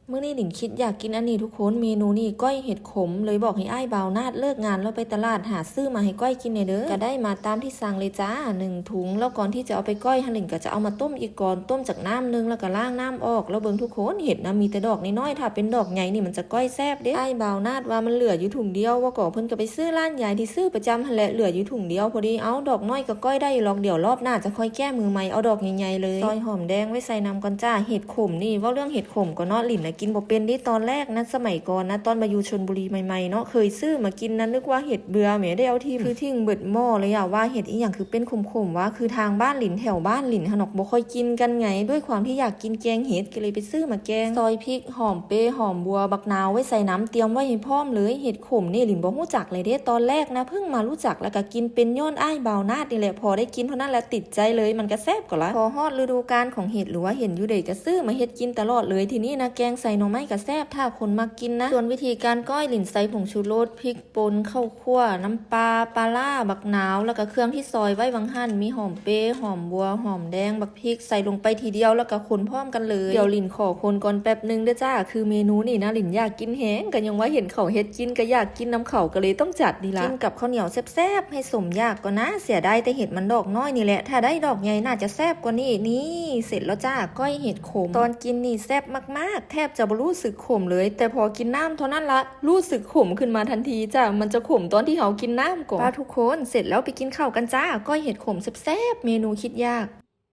เมื่อนี้หลินคิดอยากกินอันนี้ทุกคนเมนูนี้ก้อยเห็ดขมเลยบอกให้อ้ายบ่าวนาดเลิกงานแล้วไปตลาดหาซื้อมาให้ก้อยกินเด้อก็ได้มาตามที่สั่งเลยจ้า1 ถุงแล้วก่อนที่จะเอาไปก้อยหลินก็จะเอามาต้มอีกก่อนต้มจากน้ำนึงแล้วก็ล้างน้ำออกแล้วเบิ่งทุกคนเห็ดนะมีแต่ดอกน้อยๆถ้าเป็นดอกใหญ่นี่มันจะก้อยแซ่บเด้อ้ายบ่าวนาดว่ามันเหลืออยู่ถุงเดียวว่าก่อเพิ่นก็ไปซื้อร้านใหญ่ที่ซื้อประจำหั่นแหละเหลืออยู่ถุงเดียวพอดีเอาดอกน้อยก็ก้อยได้ลองเดี๋ยวรอบหน้าจะค่อยแก้มือใหม่เอาดอกใหญ่ๆเลยซอยหอมแดงไว้ใส่น้ำก่อนจ้าเห็ดขมนี่ว่าเรื่องเห็ดขมก็เนาะหลินนะกินบ่เป็นดิตอนแรกนะสมัยก่อนนะตอนมาอยู่ชลบุรีใหม่ๆเนาะเคยซื้อมากินนะนึกว่าเห็ดเบื่อแหมได้เอาทิ้งคือทิ้งเบิดหม้อเลยอะว่าเห็ดอีหยังคือเป็นขมๆว่าคือทางบ้านหลินแถวบ้านหลินหนอกบ่ค่อยกินกันไงด้วยความที่อยากกินแกงเห็ดก็เลยไปซื้อมาแกงซอยพริกหอมเปหอมบัวบักนาวไว้ใส่น้ำเตรียมไว้ให้พร้อมเลยเห็ดขมนี่หลินบ่รู้จักเลยเด้ตอนแรกนะเพิ่งมารู้จักแล้วก็กินเป็นย้อนอ้ายบ่าวนาดนี่แหละพอได้กินเท่านั้นแหละติดใจเลยมันก็แซ่บกว่าละพอฮอดฤดูกาลของเห็ดหรือว่าเห็นอยู่เด็กก็ซื้อมาเฮ็ดกินตลอดเลยทีนี้นะแกงใส่หน่อไม้ก็แซ่บถ้าคนมากินนะส่วนวิธีการก้อยหลินใส่ผงชูรสพริกป่นข้าวคั่วน้ำปลาปลาล่าบักนาวแล้วก็เครื่องที่ซอยไว้บางหั่นมีหอมเปหอมบัวหอมแดงบักพริกใส่ลงไปทีเดียวแล้วก็คนพร้อมกันเลยเดี๋ยวหลินขอคนก่อนแป๊บนึงเด้อจ้าคือเมนูนี่นะหลินอยากกินแห้งก็ยังว่าเห็นเขาเฮ็ดกินก็อยากกินน้ำเขาก็เลยต้องจัดนี่ละกินกับข้าวเหนียวแซ่บๆให้สมอยากก็นะเสียดายแต่เห็ดมันดอกน้อยนี่แหละถ้าได้ดอกใหญ่น่าจะแซ่บกว่านี้นี่เสร็จแล้วจ้าก้อยเห็ดขมตอนกินนี่แซ่บมากๆแทบจะบ่รู้สึกขมเลยแต่พอกินน้ำเท่านั้นละรู้สึกขมขึ้นมาทันทีจ้ามันจะขมตอนที่เขากินน้ำก่อนป้าทุกคนเสร็จแล้วไปกินข้าวกันจ้าก้อยเห็ดขมแซ่บๆเมนูคิดยาก